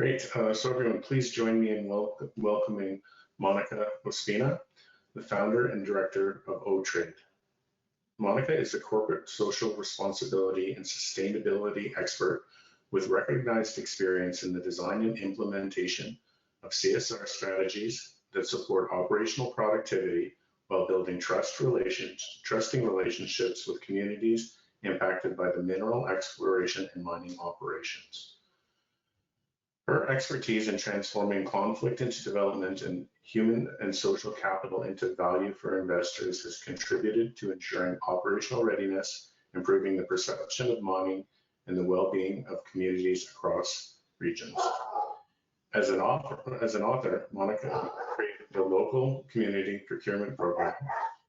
Great. So everyone, please join me in welcoming Monica Ospina, the founder and director of O-Trade. Monica is a corporate social responsibility and sustainability expert with recognized experience in the design and implementation of CSR strategies that support operational productivity while building trusting relationships with communities impacted by the mineral exploration and mining operations. Her expertise in transforming conflict into development and human and social capital into value for investors has contributed to ensuring operational readiness, improving the perception of mining, and the well-being of communities across regions. As an author, Monica created the Local Community Procurement Program,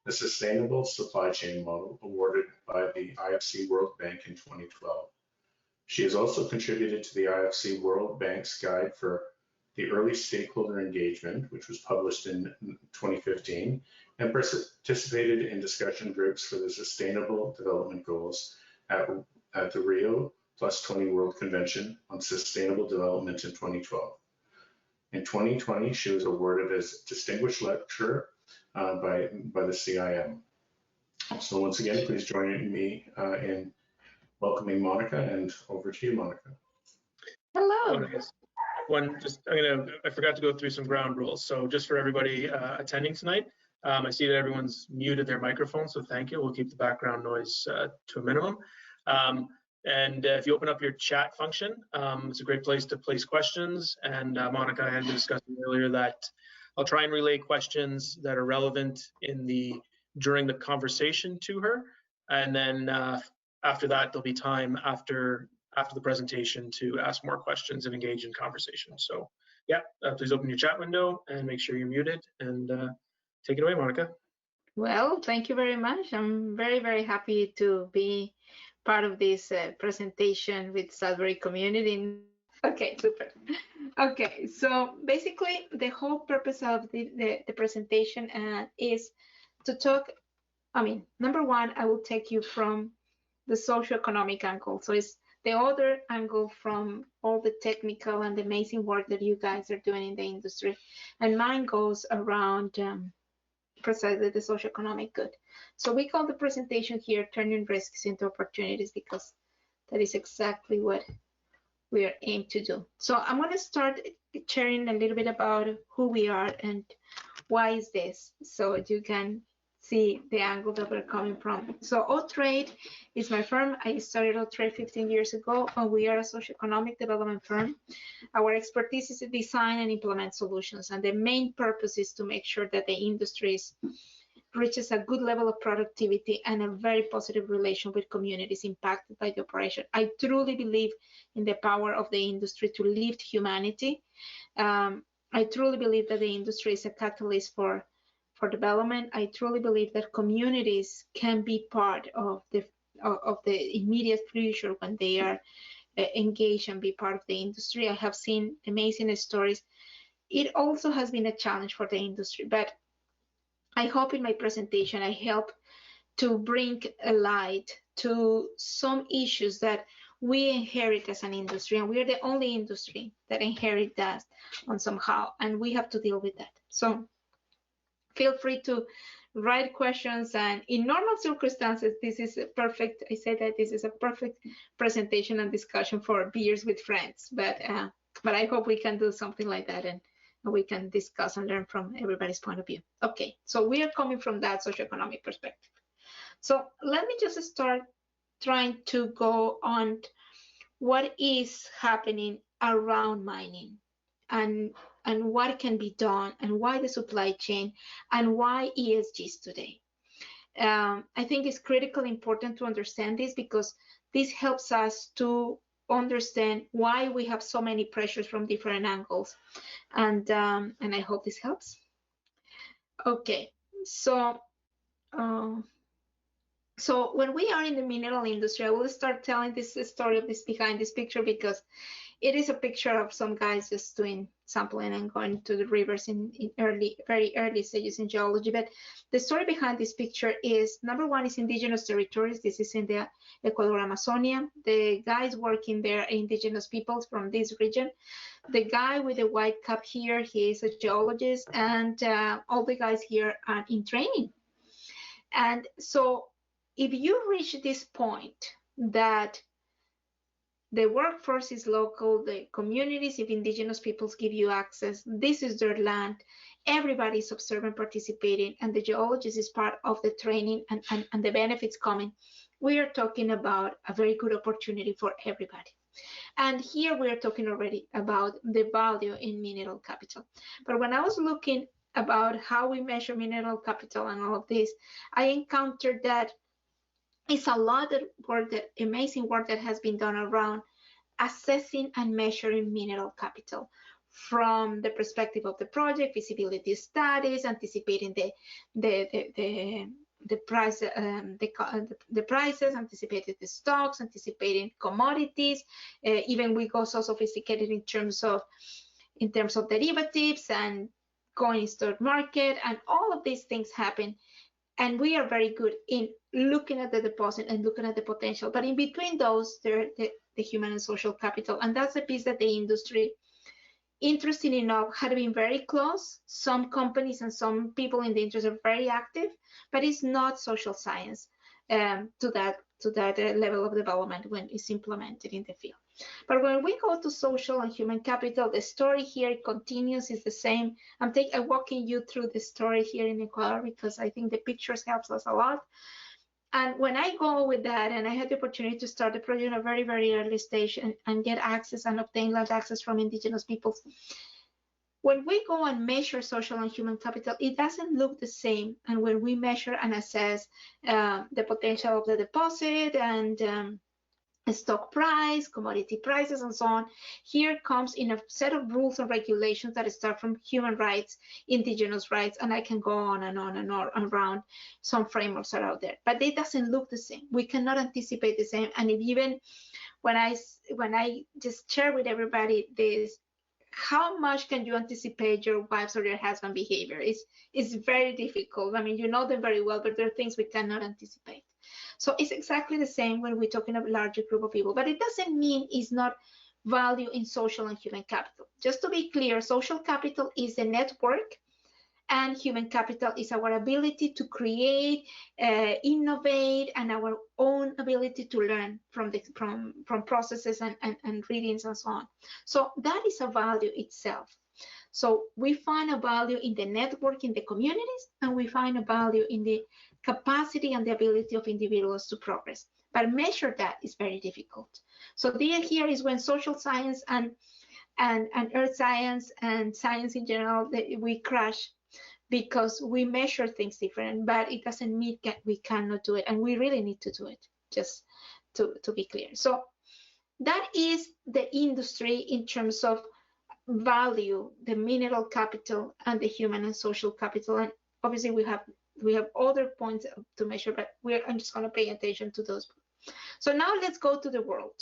a sustainable supply chain model awarded by the IFC World Bank in 2012. She has also contributed to the IFC World Bank's Guide for the Early Stakeholder Engagement, which was published in 2015, and participated in discussion groups for the Sustainable Development Goals at the Rio +20 World Convention on Sustainable Development in 2012. In 2020, she was awarded as Distinguished Lecturer by the CIM. So once again, please join me in welcoming Monica, and over to you, Monica. Hello. I forgot to go through some ground rules. So just for everybody attending tonight, I see that everyone's muted their microphone, so thank you. We'll keep the background noise to a minimum. And if you open up your chat function, it's a great place to place questions. And Monica, I had been discussing earlier that I'll try and relay questions that are relevant during the conversation to her. And then after that, there'll be time after the presentation to ask more questions and engage in conversation. So yeah, please open your chat window and make sure you're muted, and take it away, Monica. Well, thank you very much. I'm very, very happy to be part of this presentation with Sudbury community. Okay, super. Okay, so basically the whole purpose of the presentation is to talk, number one, I will take you from the socioeconomic angle. So it's the other angle from all the technical and amazing work that you guys are doing in the industry. And mine goes around precisely the socioeconomic good. So we call the presentation here Turning Risks into Opportunities, because that is exactly what we are aimed to do. So I'm going to start sharing a little bit about who we are and why is this, so you can see the angle that we're coming from. So O-Trade is my firm. I started O-Trade 15 years ago, and we are a socioeconomic development firm. Our expertise is to design and implement solutions, and the main purpose is to make sure that the industry reaches a good level of productivity and a very positive relation with communities impacted by the operation. I truly believe in the power of the industry to lift humanity. I truly believe that the industry is a catalyst for development. I truly believe that communities can be part of the immediate future when they are engaged and be part of the industry. I have seen amazing stories. It also has been a challenge for the industry, but I hope in my presentation I help to bring a light to some issues that we inherit as an industry, and we are the only industry that inherit that on somehow, and we have to deal with that. So feel free to write questions, and in normal circumstances, this is a perfect, I say that this is a perfect presentation and discussion for beers with friends, but I hope we can do something like that, and we can discuss and learn from everybody's point of view. Okay, so we are coming from that socioeconomic perspective. So let me just start trying to go on what is happening around mining, and what can be done, and why the supply chain, and why ESGs today. I think it's critically important to understand this, because this helps us to understand why we have so many pressures from different angles, and I hope this helps. Okay, so when we are in the mineral industry, I will start telling this story of this behind this picture, because it is a picture of some guys just doing sampling and going to the rivers in very early stages in geology. But the story behind this picture is, number one, is indigenous territories. This is in the Ecuador Amazonia. The guys working there are indigenous peoples from this region. The guy with the white cap here, he is a geologist, and all the guys here are in training. And so if you reach this point that the workforce is local, the communities of indigenous peoples give you access, this is their land, everybody's observing, participating, and the geologist is part of the training and the benefits coming, we are talking about a very good opportunity for everybody. And here we are talking already about the value in mineral capital. But when I was looking about how we measure mineral capital and all of this, I encountered that it's a lot of work, that amazing work that has been done around assessing and measuring mineral capital from the perspective of the project, feasibility studies, anticipating the prices, anticipating the stocks, anticipating commodities. Even we go so sophisticated in terms of derivatives and going stock market, and all of these things happen. And we are very good in looking at the deposit and looking at the potential. But in between those, there the human and social capital. And that's the piece that the industry, interesting enough, had been very close. Some companies and some people in the industry are very active, but it's not social science to that level of development when it's implemented in the field. But when we go to social and human capital, the story here continues, is the same. I'm walking you through the story here in Ecuador because I think the pictures helps us a lot. And when I go with that, and I had the opportunity to start the project in a very, very early stage and get access and obtain land access from indigenous peoples, when we go and measure social and human capital, it doesn't look the same. And when we measure and assess the potential of the deposit and stock price, commodity prices, and so on, here comes in a set of rules and regulations that start from human rights, indigenous rights, and I can go on and on and on around. Some frameworks are out there, but it doesn't look the same. We cannot anticipate the same. And even when I just share with everybody this, how much can you anticipate your wife's or your husband's behavior? It's very difficult. I mean, you know them very well, but there are things we cannot anticipate. So it's exactly the same when we're talking about a larger group of people, but it doesn't mean it's not value in social and human capital. Just to be clear, social capital is the network, and human capital is our ability to create, innovate, and our own ability to learn from processes and readings and so on. So that is a value itself. So we find a value in the network, in the communities, and we find a value in the capacity and the ability of individuals to progress. But measure that is very difficult. So the idea here is when social science and earth science and science in general, we crash because we measure things different, but it doesn't mean that we cannot do it, and we really need to do it, just to be clear. So that is the industry in terms of value, the mineral capital and the human and social capital. And obviously we have other points to measure, but I'm just going to pay attention to those. So now let's go to the world.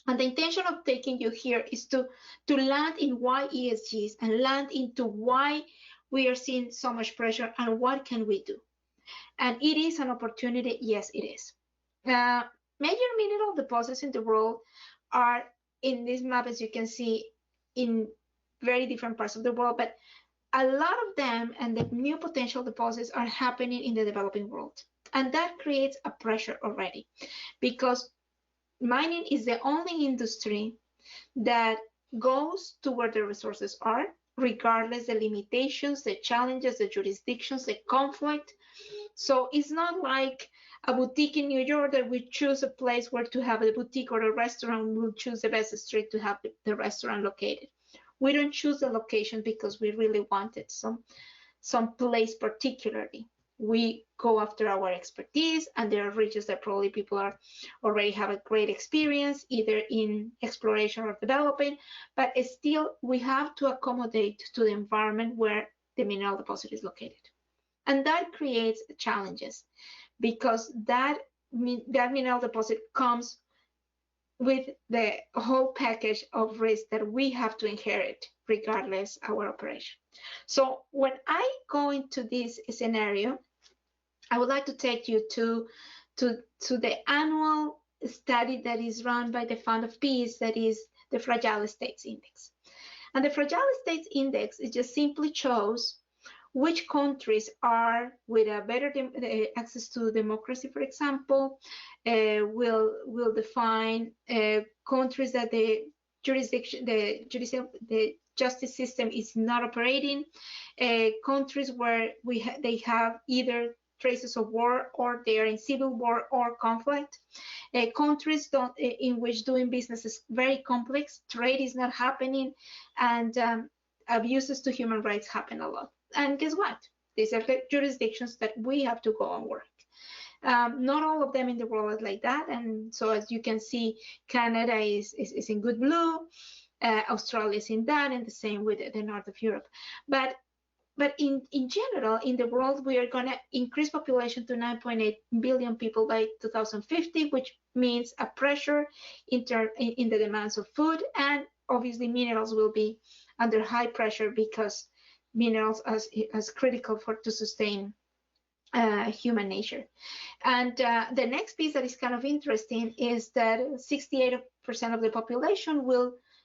And the intention of taking you here is to land in why ESGs and land into why we are seeing so much pressure and what can we do. And it is an opportunity. Yes, it is. Major mineral deposits in the world are in this map, as you can see, in very different parts of the world, but a lot of them and the new potential deposits are happening in the developing world. And that creates a pressure already, because mining is the only industry that goes to where the resources are, regardless the limitations, the challenges, the jurisdictions, the conflict. So it's not like a boutique in New York that we choose a place where to have a boutique, or a restaurant, we'll choose the best street to have the restaurant located. We don't choose the location because we really wanted some place particularly. We go after our expertise, and there are regions that probably people already have a great experience, either in exploration or developing, but still we have to accommodate to the environment where the mineral deposit is located. And that creates challenges, because that mineral deposit comes with the whole package of risk that we have to inherit regardless our operation. So when I go into this scenario, I would like to take you to the annual study that is run by the Fund of Peace, that is the Fragile States Index. And the Fragile States Index, it just simply shows which countries are with a better access to democracy, for example, will define countries that the justice system is not operating, countries where they have either traces of war or they are in civil war or conflict, countries in which doing business is very complex, trade is not happening, and abuses to human rights happen a lot. And guess what? These are the jurisdictions that we have to go and work. Not all of them in the world are like that. And so as you can see, Canada is in good blue, Australia is in that, and the same with the north of Europe. But in general, in the world, we are going to increase population to 9.8 billion people by 2050, which means a pressure in the demands of food, and obviously minerals will be under high pressure because minerals as critical to sustain human nature. And the next piece that is kind of interesting is that 68% of the population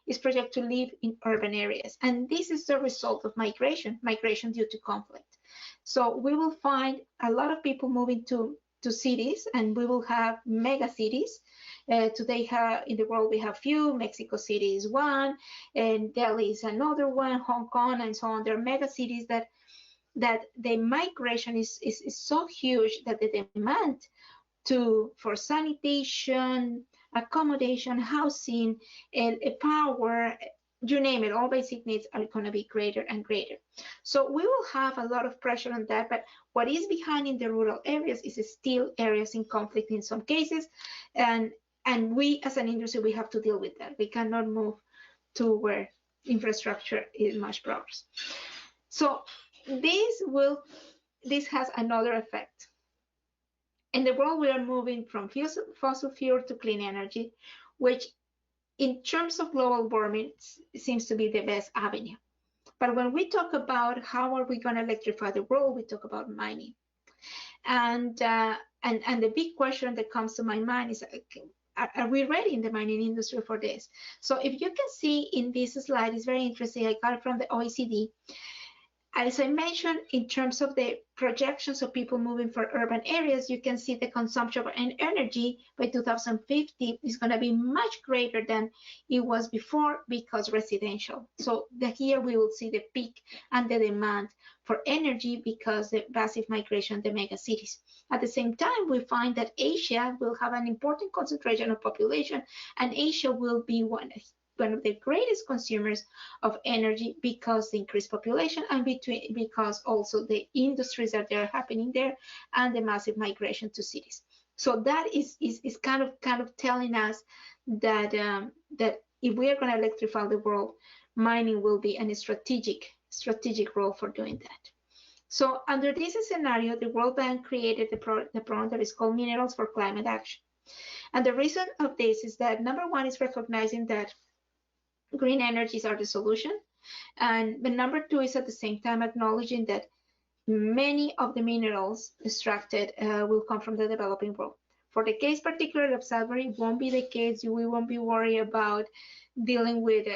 is projected to live in urban areas. And this is the result of migration due to conflict. So we will find a lot of people moving to cities, and we will have mega cities. Today in the world we have few. Mexico City is one, and Delhi is another one, Hong Kong, and so on. There are mega cities that the migration is so huge that the demand for sanitation, accommodation, housing, and power, you name it, all basic needs are going to be greater and greater. So we will have a lot of pressure on that, but what is behind in the rural areas is still areas in conflict in some cases, and we as an industry, we have to deal with that. We cannot move to where infrastructure is much progress. So this has another effect. In the world, we are moving from fossil fuel to clean energy, which in terms of global warming seems to be the best avenue. But when we talk about how are we going to electrify the world, we talk about mining. And the big question that comes to my mind is, are we ready in the mining industry for this? So if you can see in this slide, it's very interesting. I got it from the OECD. As I mentioned, in terms of the projections of people moving for urban areas, you can see the consumption of energy by 2050 is going to be much greater than it was before because residential. So here we will see the peak and the demand for energy because the massive migration, the mega cities. At the same time, we find that Asia will have an important concentration of population, and Asia will be one of the greatest consumers of energy because the increased population and because also the industries that are happening there and the massive migration to cities. So that is kind of telling us that that if we are going to electrify the world, mining will be a strategic role for doing that. So under this scenario, the World Bank created the program that is called Minerals for Climate Action. And the reason of this is that number one is recognizing that green energies are the solution, but number two is at the same time acknowledging that many of the minerals extracted will come from the developing world. For the case particularly of Sudbury, it won't be the case. We won't be worried about dealing with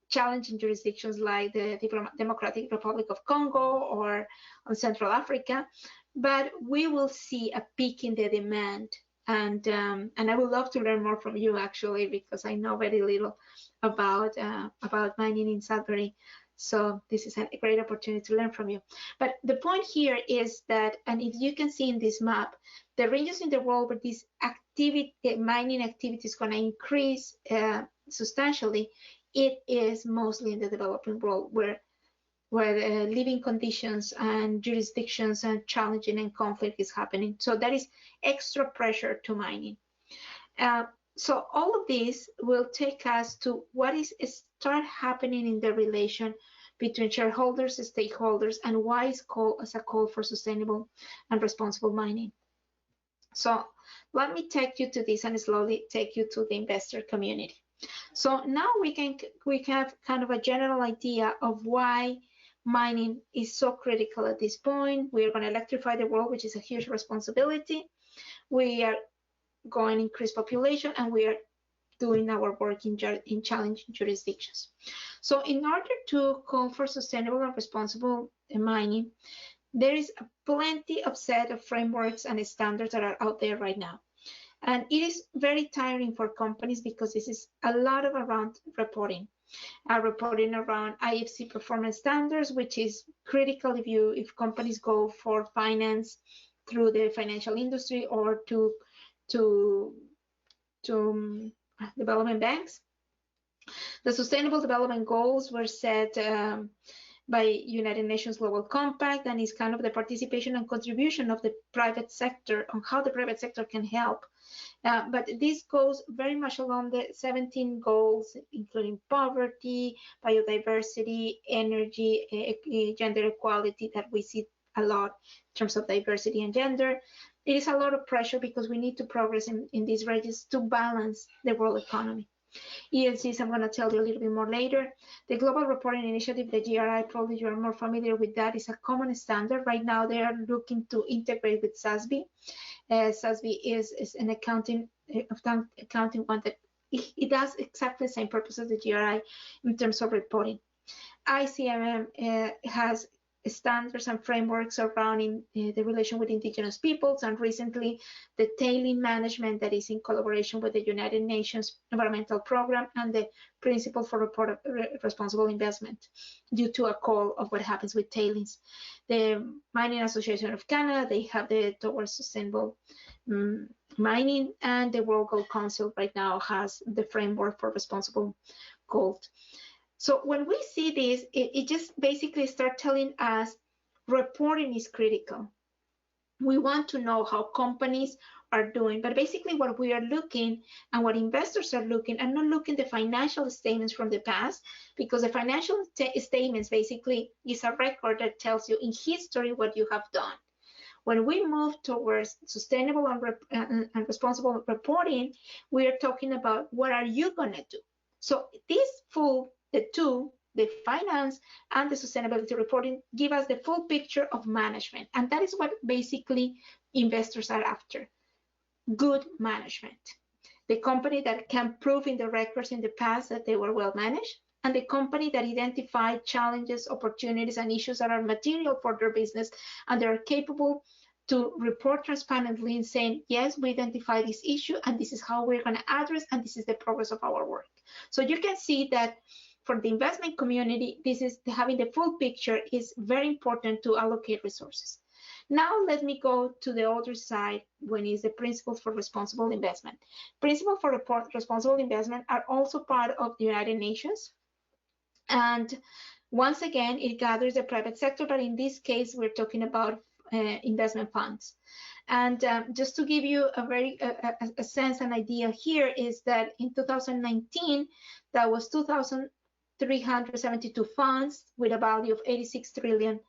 challenging jurisdictions like the Democratic Republic of Congo or Central Africa, but we will see a peak in the demand. And I would love to learn more from you, actually, because I know very little about mining in Sudbury. So this is a great opportunity to learn from you. But the point here is that, and if you can see in this map, the regions in the world where this mining activity is going to increase substantially, it is mostly in the developing world where living conditions and jurisdictions and challenging and conflict is happening. So that is extra pressure to mining. So all of this will take us to what is start happening in the relation between shareholders, stakeholders, and why it's called as a call for sustainable and responsible mining. So let me take you to this and slowly take you to the investor community. So now we have kind of a general idea of why mining is so critical at this point. We are going to electrify the world, which is a huge responsibility. We are going to increase population, and we are doing our work in challenging jurisdictions. So in order to call for sustainable and responsible mining, there is plenty of set of frameworks and standards that are out there right now. And it is very tiring for companies because this is a lot of around reporting. Reporting around IFC performance standards, which is critical if companies go for finance through the financial industry or to development banks. The Sustainable Development Goals were set by United Nations Global Compact, and is kind of the participation and contribution of the private sector on how the private sector can help. But this goes very much along the 17 goals, including poverty, biodiversity, energy, gender equality, that we see a lot in terms of diversity and gender. It is a lot of pressure because we need to progress in these regions to balance the world economy. ESGs, I'm going to tell you a little bit more later. The Global Reporting Initiative, the GRI, probably you are more familiar with that, is a common standard. Right now, they are looking to integrate with SASB. SASB is an accounting one that it does exactly the same purpose as the GRI in terms of reporting. ICMM has standards and frameworks around the relation with indigenous peoples, and recently the tailing management that is in collaboration with the United Nations Environmental Program and the Principle for Responsible Investment, due to a call of what happens with tailings. The Mining Association of Canada, they have the Towards Sustainable Mining, and the World Gold Council right now has the framework for responsible gold. So when we see this, it just basically starts telling us reporting is critical. We want to know how companies are doing, but basically what we are looking and what investors are looking, and not looking the financial statements from the past, because the financial statements basically is a record that tells you in history what you have done. When we move towards sustainable and responsible reporting, we are talking about what are you going to do. So this the finance and the sustainability reporting, give us the full picture of management. And that is what basically investors are after, good management. The company that can prove in the records in the past that they were well managed, and the company that identified challenges, opportunities, and issues that are material for their business, and they are capable to report transparently and saying, yes, we identified this issue, and this is how we're going to address, and this is the progress of our work. So you can see that for the investment community, this is having the full picture is very important to allocate resources. Now let me go to the other side, when is the principles for responsible investment. Principles for responsible investment are also part of the United Nations. And once again, it gathers the private sector, but in this case, we're talking about investment funds. And just to give you a sense and idea here is that in 2019, that was 2,372 funds with a value of $86 trillion.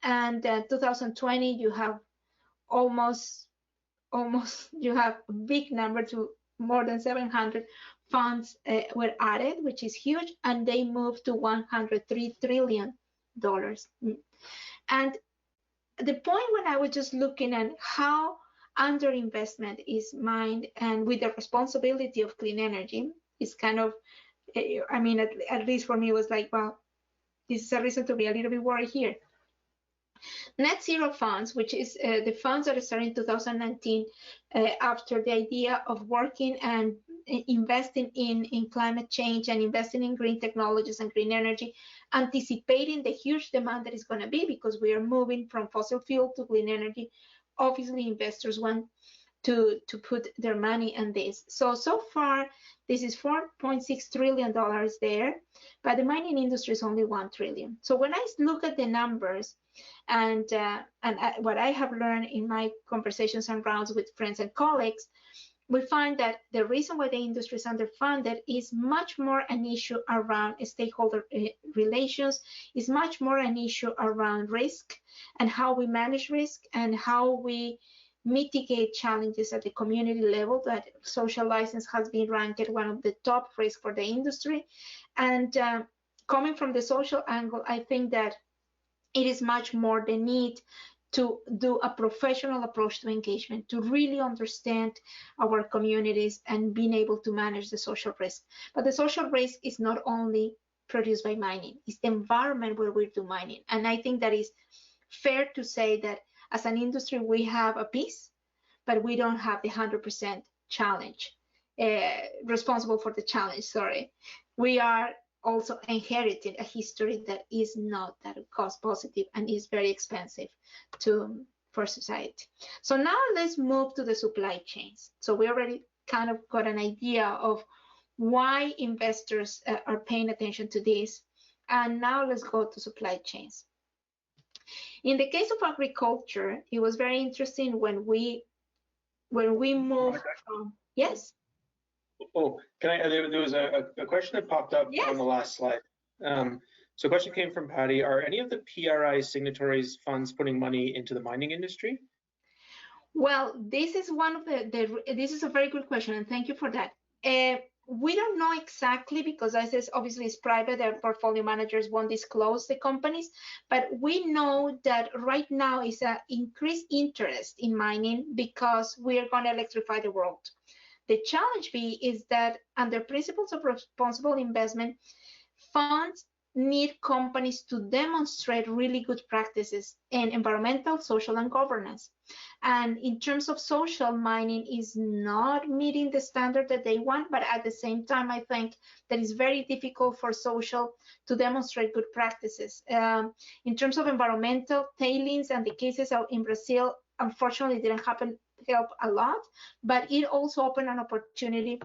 And 2020, you have almost you have a big number, to more than 700 funds were added, which is huge, and they moved to $103 trillion. And the point when I was just looking at how underinvestment is mined, and with the responsibility of clean energy, is kind of, I mean, at least for me, it was like, wow, this is a reason to be a little bit worried here. Net zero funds, which is the funds that started in 2019 after the idea of working and investing in climate change and investing in green technologies and green energy, anticipating the huge demand that is going to be, because we are moving from fossil fuel to clean energy. Obviously, investors want to put their money in this. So far, this is $4.6 trillion there, but the mining industry is only $1 trillion. So when I look at the numbers and what I have learned in my conversations and rounds with friends and colleagues, we find that the reason why the industry is underfunded is much more an issue around stakeholder relations, is much more an issue around risk and how we manage risk and how we mitigate challenges at the community level. That social license has been ranked one of the top risks for the industry. And coming from the social angle, I think that it is much more the need to do a professional approach to engagement, to really understand our communities and being able to manage the social risk. But the social risk is not only produced by mining, it's the environment where we do mining. And I think that is fair to say that as an industry, we have a piece, but we don't have the 100% challenge, responsible for the challenge, sorry. We are also inherited a history that is not that cost positive and is very expensive for society. So now let's move to the supply chains. So we already kind of got an idea of why investors are paying attention to this. And now let's go to supply chains. In the case of agriculture, it was very interesting when we moved from, yes? Oh, there was a question that popped up on the last slide. So a question came from Patty. Are any of the PRI signatories funds putting money into the mining industry? Well, this is one of this is a very good question, and thank you for that. We don't know exactly because as is obviously it's private, their portfolio managers won't disclose the companies, but we know that right now is an increased interest in mining because we are going to electrify the world. The challenge is that under principles of responsible investment, funds need companies to demonstrate really good practices in environmental, social, and governance. And in terms of social, mining is not meeting the standard that they want, but at the same time, I think that it's very difficult for social to demonstrate good practices. In terms of environmental, tailings and the cases out in Brazil, unfortunately, didn't help a lot, but it also opened an opportunity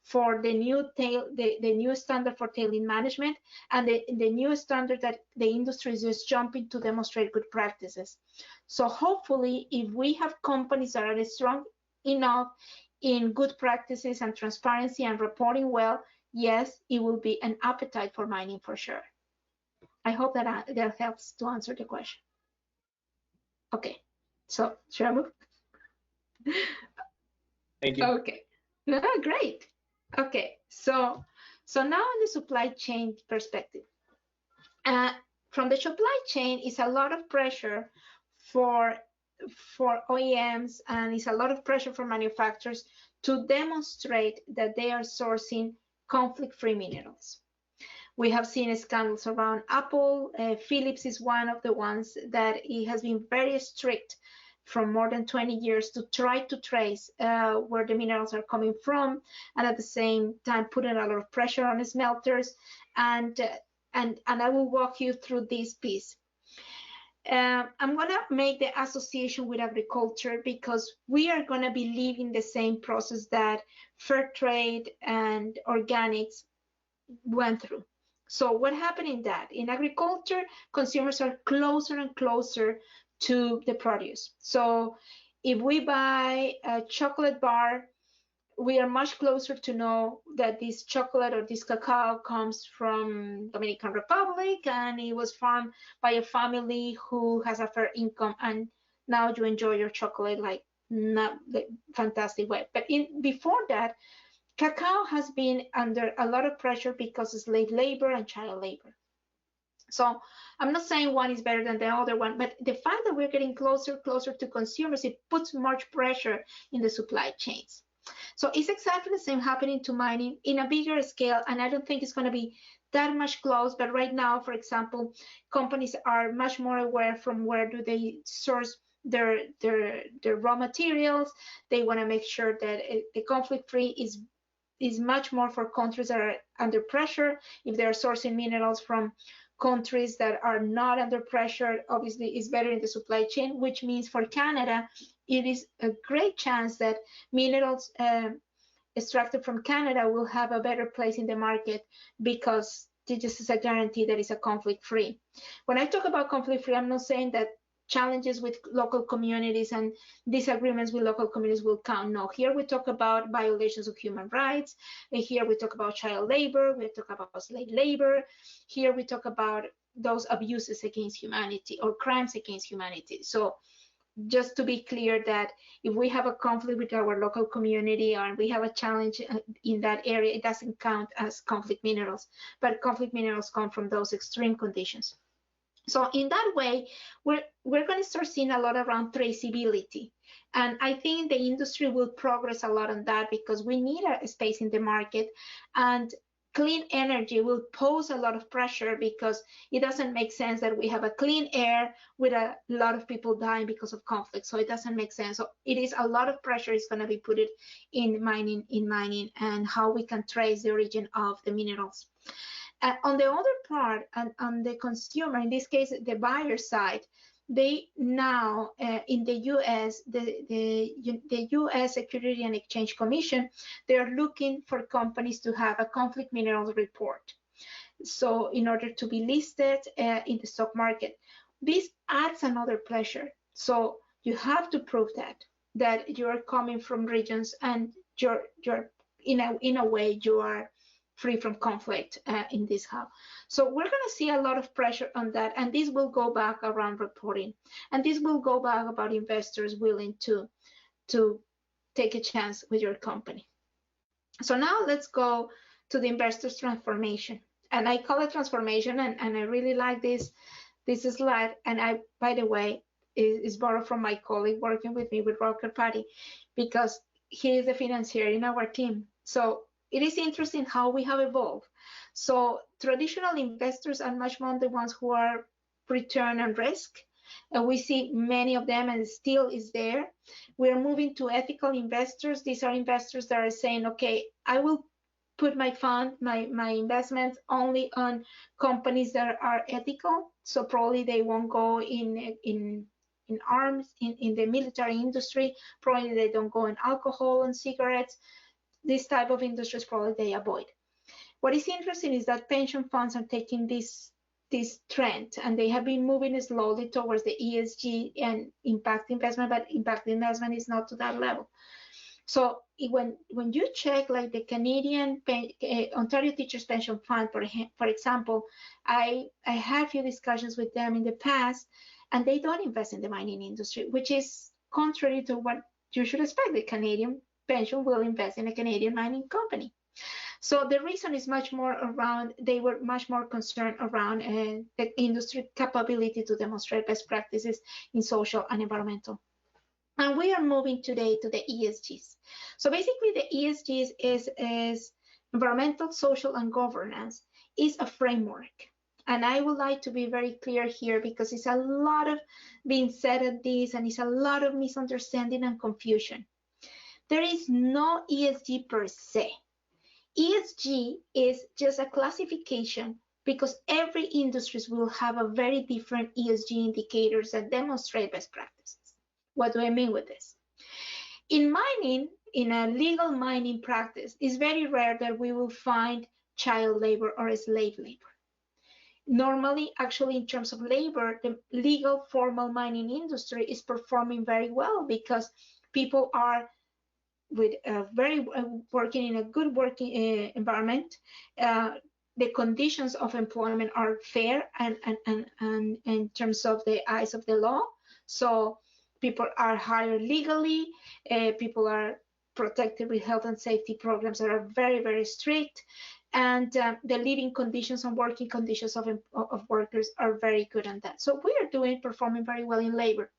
for the new standard for tailing management and the new standard that the industry is just jumping to demonstrate good practices. So hopefully, if we have companies that are strong enough in good practices and transparency and reporting well, yes, it will be an appetite for mining for sure. I hope that that helps to answer the question. Okay, so should I move? Thank you. Okay, great. Okay, so now in the supply chain perspective, from the supply chain is a lot of pressure for OEMs and it's a lot of pressure for manufacturers to demonstrate that they are sourcing conflict-free minerals. We have seen scandals around Apple. Philips is one of the ones that it has been very strict from more than 20 years to try to trace where the minerals are coming from, and at the same time putting a lot of pressure on the smelters. And I will walk you through this piece. I'm going to make the association with agriculture because we are going to be living the same process that fair trade and organics went through. So what happened in that? In agriculture, consumers are closer and closer to the produce. So if we buy a chocolate bar, we are much closer to know that this chocolate or this cacao comes from Dominican Republic and it was farmed by a family who has a fair income, and now you enjoy your chocolate like not the fantastic way. But before that, cacao has been under a lot of pressure because of slave labor and child labor. So I'm not saying one is better than the other one, but the fact that we're getting closer to consumers, it puts much pressure in the supply chains. So it's exactly the same happening to mining in a bigger scale, and I don't think it's going to be that much close. But right now, for example, companies are much more aware from where do they source their raw materials. They want to make sure that the conflict-free is much more for countries that are under pressure. If they're sourcing minerals from countries that are not under pressure, obviously is better in the supply chain, which means for Canada, it is a great chance that minerals extracted from Canada will have a better place in the market because this is a guarantee that it's a conflict-free. When I talk about conflict-free, I'm not saying that challenges with local communities and disagreements with local communities will count. No, here we talk about violations of human rights. Here we talk about child labor. We talk about slave labor. Here we talk about those abuses against humanity or crimes against humanity. So just to be clear that if we have a conflict with our local community or we have a challenge in that area, it doesn't count as conflict minerals, but conflict minerals come from those extreme conditions. So in that way, we're going to start seeing a lot around traceability. And I think the industry will progress a lot on that because we need a space in the market. And clean energy will pose a lot of pressure because it doesn't make sense that we have a clean air with a lot of people dying because of conflict. So it doesn't make sense. So it is a lot of pressure is going to be put in mining and how we can trace the origin of the minerals. On the other part, on the consumer, in this case, the buyer side, they now in the U.S., the U.S. Security and Exchange Commission, they are looking for companies to have a conflict minerals report. So in order to be listed in the stock market, this adds another pressure. So you have to prove that you are coming from regions and you're in a way you are free from conflict in this hub. So we're going to see a lot of pressure on that, and this will go back around reporting, and this will go back about investors willing to take a chance with your company. So now let's go to the investors transformation, and I call it transformation, and I really like this slide, and I, by the way, is borrowed from my colleague working with me with Rocker Patty, because he is the financier in our team. So it is interesting how we have evolved. So traditional investors are much more the ones who are return and risk. And we see many of them, and it still is there. We're moving to ethical investors. These are investors that are saying, okay, I will put my fund, my investments only on companies that are ethical. So probably they won't go in arms, in the military industry. Probably they don't go in alcohol and cigarettes. This type of industries probably they avoid. What is interesting is that pension funds are taking this trend, and they have been moving slowly towards the ESG and impact investment, but impact investment is not to that level. So when you check like the Canadian Ontario Teachers Pension Fund, for example, I had a few discussions with them in the past, and they don't invest in the mining industry, which is contrary to what you should expect. The Canadian pension will invest in a Canadian mining company. So the reason is much more around, they were much more concerned around the industry capability to demonstrate best practices in social and environmental. And we are moving today to the ESGs. So basically the ESGs is environmental, social, and governance is a framework. And I would like to be very clear here because it's a lot of being said at this, and it's a lot of misunderstanding and confusion. There is no ESG per se. ESG is just a classification because every industry will have a very different ESG indicators that demonstrate best practices. What do I mean with this? In mining, in a legal mining practice, it's very rare that we will find child labor or slave labor. Normally, actually, in terms of labor, the legal formal mining industry is performing very well because people are with working in a good working environment. The conditions of employment are fair and in terms of the eyes of the law. So people are hired legally, people are protected with health and safety programs that are very, very strict. And the living conditions and working conditions of workers are very good on that. So we are performing very well in labor.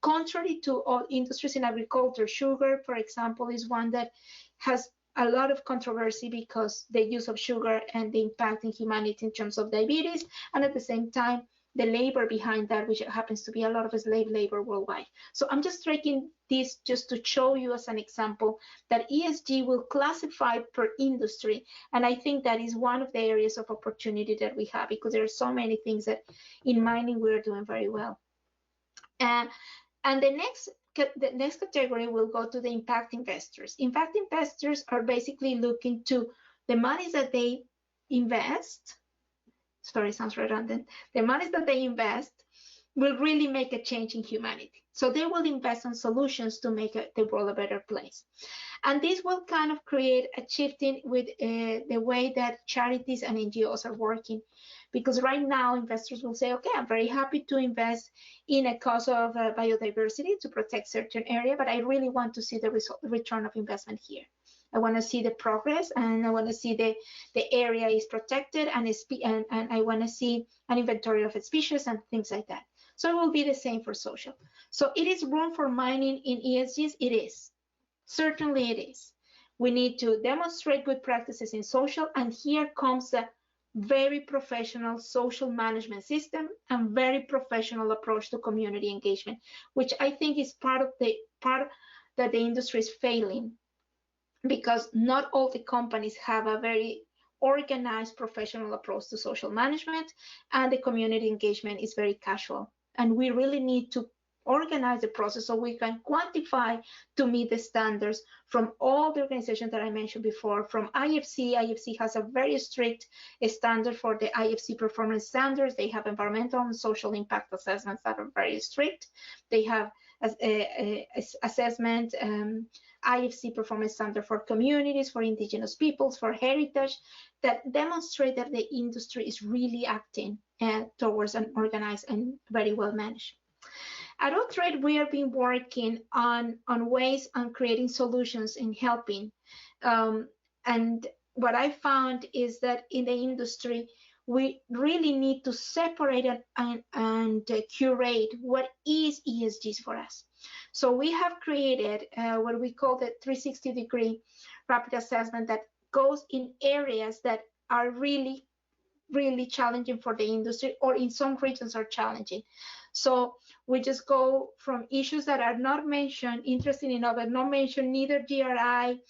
Contrary to all industries in agriculture, sugar, for example, is one that has a lot of controversy because the use of sugar and the impact in humanity in terms of diabetes, and at the same time, the labor behind that, which happens to be a lot of slave labor worldwide. So I'm just taking this just to show you as an example that ESG will classify per industry. And I think that is one of the areas of opportunity that we have because there are so many things that in mining we're doing very well. And the next category will go to the impact investors. Impact investors are basically looking to the monies that they invest. Sorry, sounds redundant. The monies that they invest will really make a change in humanity. So they will invest on solutions to make the world a better place. And this will kind of create a shifting with the way that charities and NGOs are working. Because right now investors will say, okay, I'm very happy to invest in a cause of biodiversity to protect certain area, but I really want to see the return of investment here. I want to see the progress, and I want to see the area is protected, and I want to see an inventory of its species and things like that. So it will be the same for social. So it is room for mining in ESGs. It is. Certainly it is. We need to demonstrate good practices in social, and here comes the very professional social management system and very professional approach to community engagement, which I think is part that the industry is failing, because not all the companies have a very organized professional approach to social management, and the community engagement is very casual. And we really need to organize the process so we can quantify to meet the standards from all the organizations that I mentioned before. From IFC has a very strict standard for the IFC performance standards. They have environmental and social impact assessments that are very strict. They have assessment IFC performance standard for communities, for indigenous peoples, for heritage, that demonstrate that the industry is really acting towards an organized and very well managed. At O-Trade, we have been working on ways on creating solutions in helping. And what I found is that in the industry, we really need to separate and curate what is ESGs for us. So we have created what we call the 360-degree rapid assessment that goes in areas that are really, really challenging for the industry, or in some regions are challenging. So we just go from issues that are not mentioned, interesting enough, but not mentioned neither GRI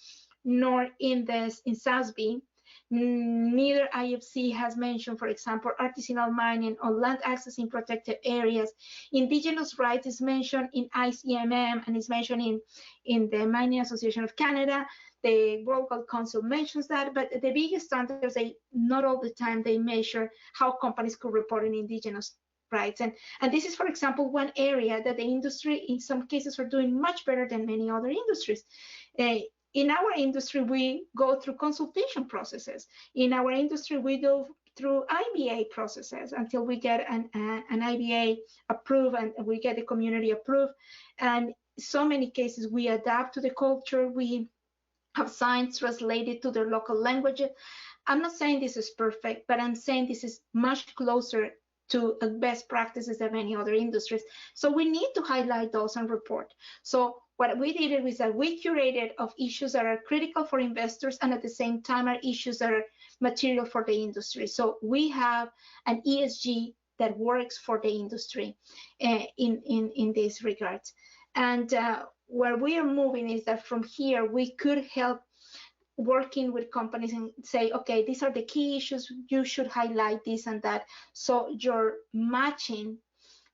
nor in SASB. Neither IFC has mentioned, for example, artisanal mining or land access in protected areas. Indigenous rights is mentioned in ICMM and is mentioned in the Mining Association of Canada. The World Gold Council mentions that, but the biggest standards, not all the time they measure how companies could report in indigenous rights. And this is, for example, one area that the industry in some cases are doing much better than many other industries. In our industry, we go through consultation processes. In our industry, we go through IBA processes until we get an IBA approved and we get the community approved. And so many cases, we adapt to the culture. We have signs translated to their local languages. I'm not saying this is perfect, but I'm saying this is much closer to best practices than many other industries. So we need to highlight those and report. So what we did was that we curated of issues that are critical for investors and at the same time are issues that are material for the industry. So we have an ESG that works for the industry in these regards. And where we are moving is that from here, we could help working with companies and say, okay, these are the key issues, you should highlight this and that. So your matching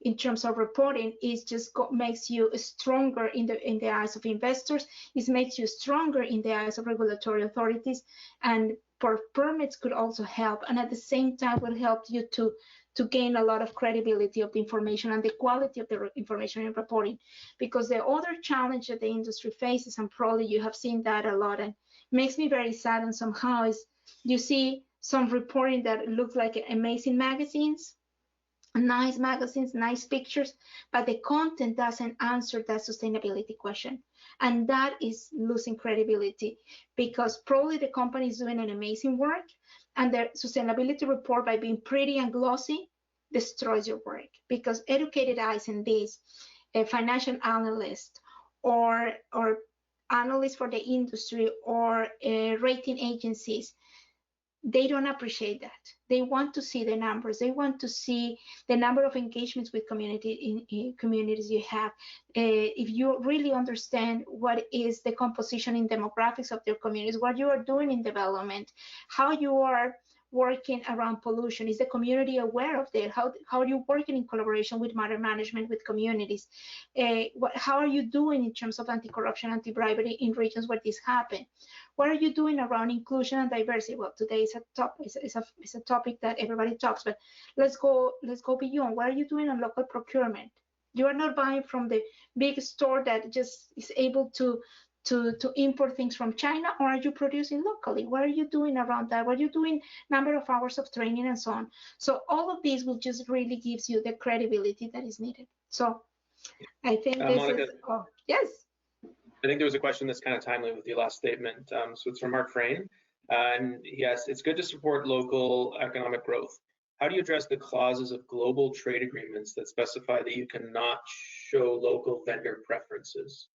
in terms of reporting is just makes you stronger in the eyes of investors. It makes you stronger in the eyes of regulatory authorities, and permits could also help. And at the same time will help you to gain a lot of credibility of the information and the quality of the information and reporting. Because the other challenge that the industry faces, and probably you have seen that a lot, and makes me very sad and somehow, is you see some reporting that looks like amazing magazines, nice magazines, nice pictures, but the content doesn't answer that sustainability question. And that is losing credibility, because probably the company is doing an amazing work, and their sustainability report, by being pretty and glossy, destroys your work. Because educated eyes in this, a financial analyst or analysts for the industry or rating agencies, they don't appreciate that. They want to see the numbers. They want to see the number of engagements with communities you have. If you really understand what is the composition and demographics of your communities, what you are doing in development, how you are working around pollution, is the community aware of that? How are you working in collaboration with matter management with communities? How are you doing in terms of anti-corruption, anti-bribery in regions where this happens? What are you doing around inclusion and diversity? Well, today is a topic that everybody talks, but let's go beyond. What are you doing on local procurement? You are not buying from the big store that just is able to to import things from China, or are you producing locally? What are you doing around that? What are you doing? Number of hours of training and so on. So all of these will just really gives you the credibility that is needed. So I think this Monica, is, oh, yes. I think there was a question that's kind of timely with your last statement. So it's from Mark Frayne. And yes, it's good to support local economic growth. How do you address the clauses of global trade agreements that specify that you cannot show local vendor preferences?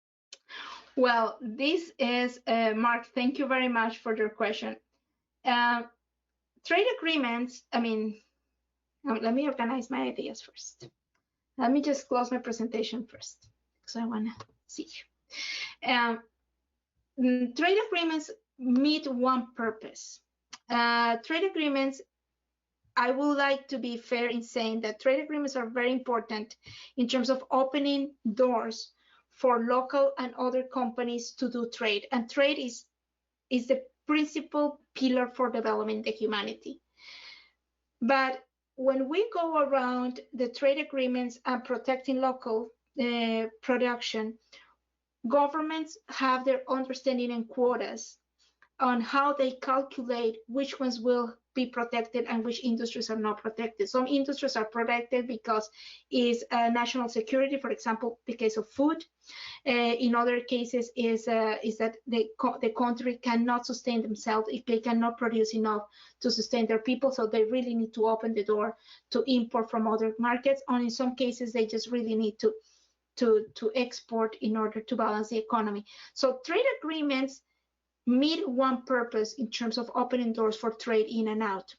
Well, this is, Mark, thank you very much for your question. Trade agreements, I mean, let me organize my ideas first. Let me just close my presentation first, because I want to see. Trade agreements meet one purpose. Trade agreements, I would like to be fair in saying that trade agreements are very important in terms of opening doors for local and other companies to do trade. And trade is the principal pillar for developing the humanity. But when we go around the trade agreements and protecting local production, governments have their understanding and quotas on how they calculate which ones will be protected and which industries are not protected. Some industries are protected because it's national security, for example, the case of food. In other cases is that the country cannot sustain themselves if they cannot produce enough to sustain their people, so they really need to open the door to import from other markets. And in some cases, they just really need to export in order to balance the economy. So trade agreements meet one purpose in terms of opening doors for trade in and out.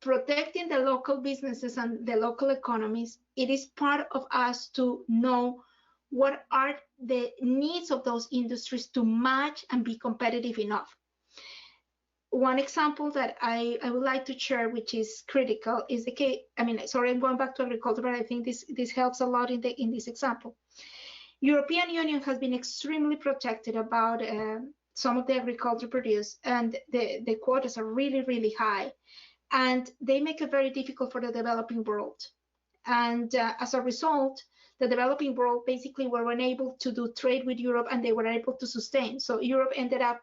Protecting the local businesses and the local economies, it is part of us to know what are the needs of those industries to match and be competitive enough. One example that I would like to share, which is critical, is the case. I mean, sorry, I'm going back to agriculture, but I think this helps a lot in this example. European Union has been extremely protected about some of the agriculture produced, and the quotas are really, really high, and they make it very difficult for the developing world. And as a result, the developing world basically were unable to do trade with Europe, and they were able to sustain. So Europe ended up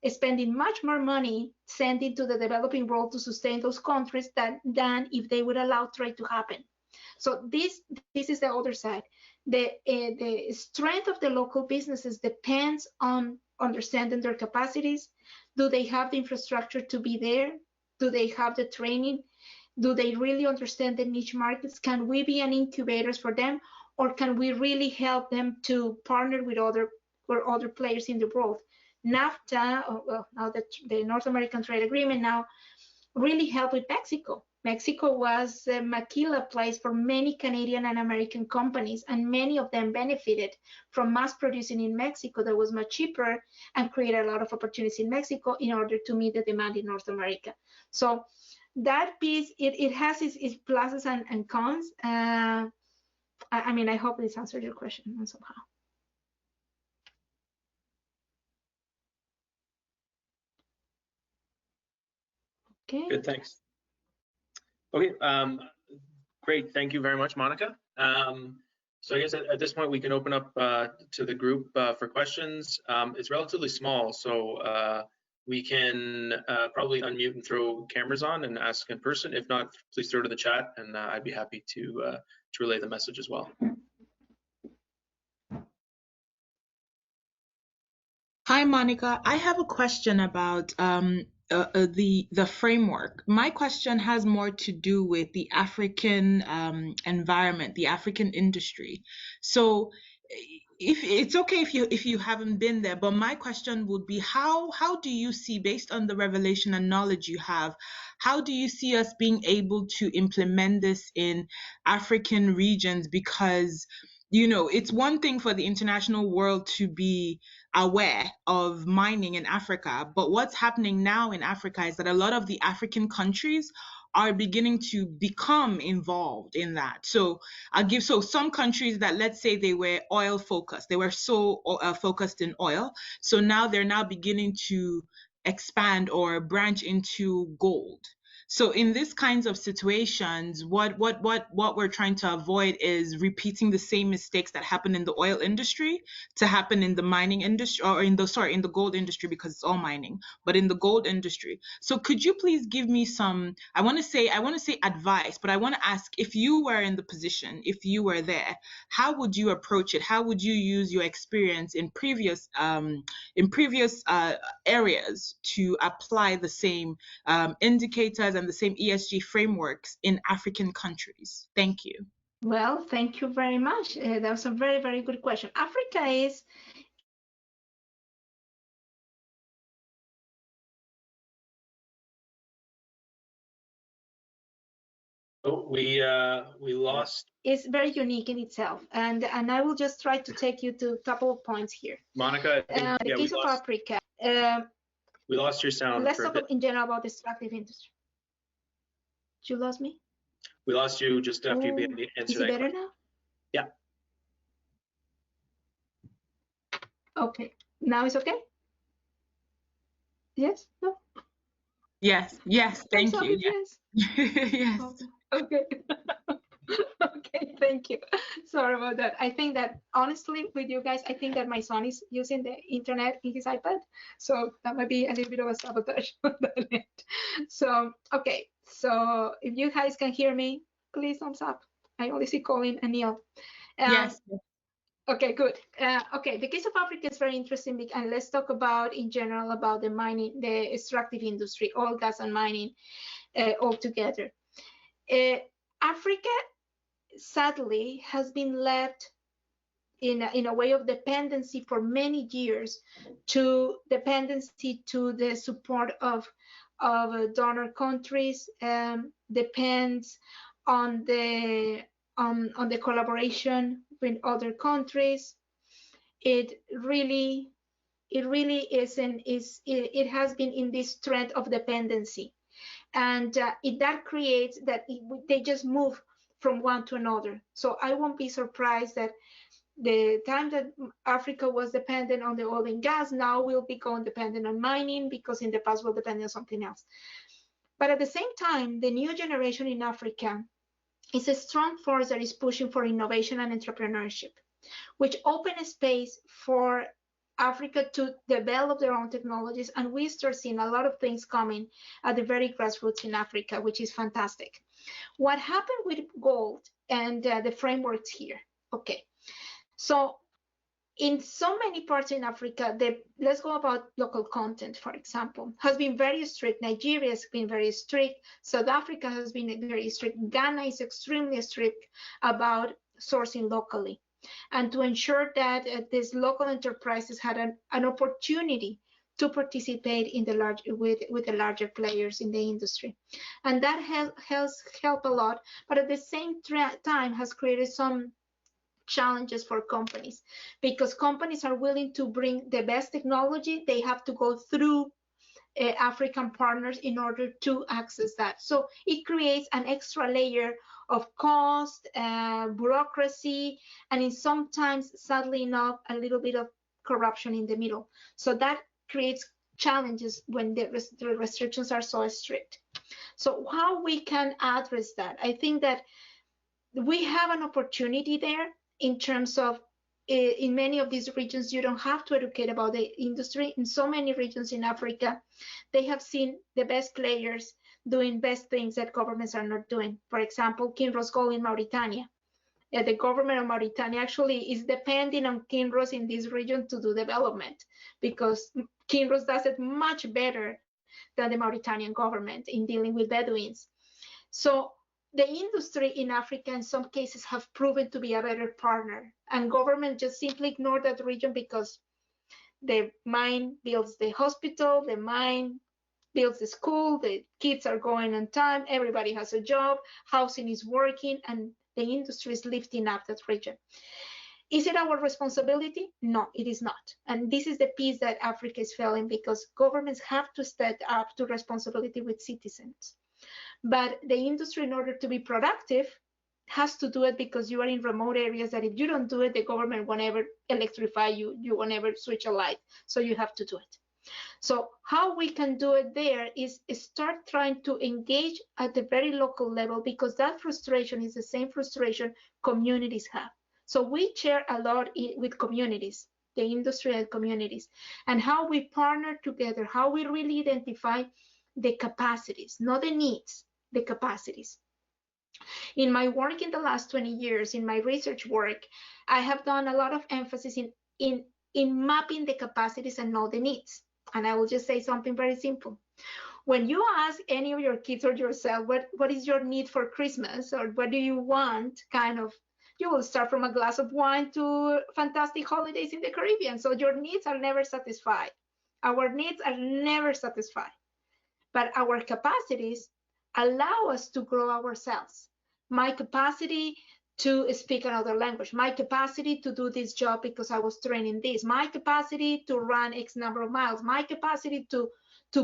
spending much more money sending to the developing world to sustain those countries than if they would allow trade to happen. So this is the other side. The strength of the local businesses depends on understanding their capacities. Do they have the infrastructure to be there? Do they have the training? Do they really understand the niche markets? Can we be an incubators for them, or can we really help them to partner with other players in the world? NAFTA, well, now the North American Trade Agreement now really helped with Mexico. Mexico was a maquila place for many Canadian and American companies, and many of them benefited from mass producing in Mexico that was much cheaper and created a lot of opportunities in Mexico in order to meet the demand in North America. So that piece, it has its pluses and cons. I mean, I hope this answered your question somehow. Okay. Good, thanks. Okay, great. Thank you very much, Monica. So I guess at this point we can open up to the group for questions. It's relatively small, so we can probably unmute and throw cameras on and ask in person. If not, please throw to the chat, and I'd be happy to relay the message as well. Hi, Monica. I have a question about the framework. My question has more to do with the African environment, the African industry. So, if it's okay if you haven't been there, but my question would be how do you see, based on the revelation and knowledge you have, how do you see us being able to implement this in African regions? Because it's one thing for the international world to be aware of mining in Africa, but what's happening now in Africa is that a lot of the African countries are beginning to become involved in that. So some countries that, let's say, they were oil focused, they were so focused in oil, so now they're now beginning to expand or branch into gold. So in these kinds of situations, what we're trying to avoid is repeating the same mistakes that happen in the oil industry to happen in the mining industry, or in the gold industry, because it's all mining, but in the gold industry. So could you please give me some, I want to say advice, but I want to ask, if you were in the position, if you were there, how would you approach it? How would you use your experience in previous areas to apply the same indicators and the same ESG frameworks in African countries? Thank you. Well, thank you very much. That was a very, very good question. Africa is Oh, we lost is very unique in itself, and I will just try to take you to a couple of points here. Monica. The case of Africa. We lost your sound. Let's talk in general about the extractive industry. You lost me? We lost you just after you answered that. Is it better now? Yeah. Okay. Now it's okay? Yes? No? Yes. Thank you. Yes. Yes. Okay. Okay, thank you. Sorry about that. I think that honestly with you guys, I think that my son is using the internet in his iPad. So that might be a little bit of a sabotage on the net. So, okay. So if you guys can hear me, please thumbs up. I only see Colin and Neil. Yes. Okay, good. Okay, the case of Africa is very interesting, and let's talk about in general about the mining, the extractive industry, oil, gas, and mining all together. Africa, sadly, has been left in a way of dependency for many years to the support of donor countries, depends on the collaboration with other countries. It really it has been in this trend of dependency, and that creates that they just move from one to another. So I won't be surprised that the time that Africa was dependent on the oil and gas, now will become dependent on mining, because in the past we'll depend on something else. But at the same time, the new generation in Africa is a strong force that is pushing for innovation and entrepreneurship, which open a space for Africa to develop their own technologies. And we start seeing a lot of things coming at the very grassroots in Africa, which is fantastic. What happened with gold and the frameworks here? Okay, so in so many parts in Africa, let's go about local content, for example, has been very strict. Nigeria has been very strict. South Africa has been very strict. Ghana is extremely strict about sourcing locally, and to ensure that these local enterprises had an opportunity to participate in with the larger players in the industry. And that has helped a lot, but at the same time has created some challenges for companies, because companies are willing to bring the best technology. They have to go through African partners in order to access that. So it creates an extra layer of cost, bureaucracy, and in sometimes, sadly enough, a little bit of corruption in the middle. So that creates challenges when the restrictions are so strict. So how we can address that? I think that we have an opportunity there in terms of in many of these regions, you don't have to educate about the industry. In so many regions in Africa, they have seen the best players doing best things that governments are not doing. For example, Kinross Gold in Mauritania. The government of Mauritania actually is depending on Kinross in this region to do development, because Kinross does it much better than the Mauritanian government in dealing with Bedouins. So the industry in Africa in some cases have proven to be a better partner, and government just simply ignore that region because the mine builds the hospital, the mine builds the school, the kids are going on time, everybody has a job, housing is working, and the industry is lifting up that region. Is it our responsibility? No, it is not. And this is the piece that Africa is failing, because governments have to step up to responsibility with citizens. But the industry, in order to be productive, has to do it, because you are in remote areas that if you don't do it, the government won't ever electrify you, you won't ever switch a light. So you have to do it. So how we can do it there is start trying to engage at the very local level, because that frustration is the same frustration communities have. So we share a lot with communities, the industrial communities, and how we partner together, how we really identify the capacities, not the needs, the capacities. In my work in the last 20 years, in my research work, I have done a lot of emphasis in mapping the capacities and not the needs. And I will just say something very simple. When you ask any of your kids or yourself, what is your need for Christmas, or what do you want, kind of, you will start from a glass of wine to fantastic holidays in the Caribbean. So your needs are never satisfied. Our needs are never satisfied. But our capacities allow us to grow ourselves. My capacity to speak another language, my capacity to do this job because I was training this, my capacity to run X number of miles, my capacity to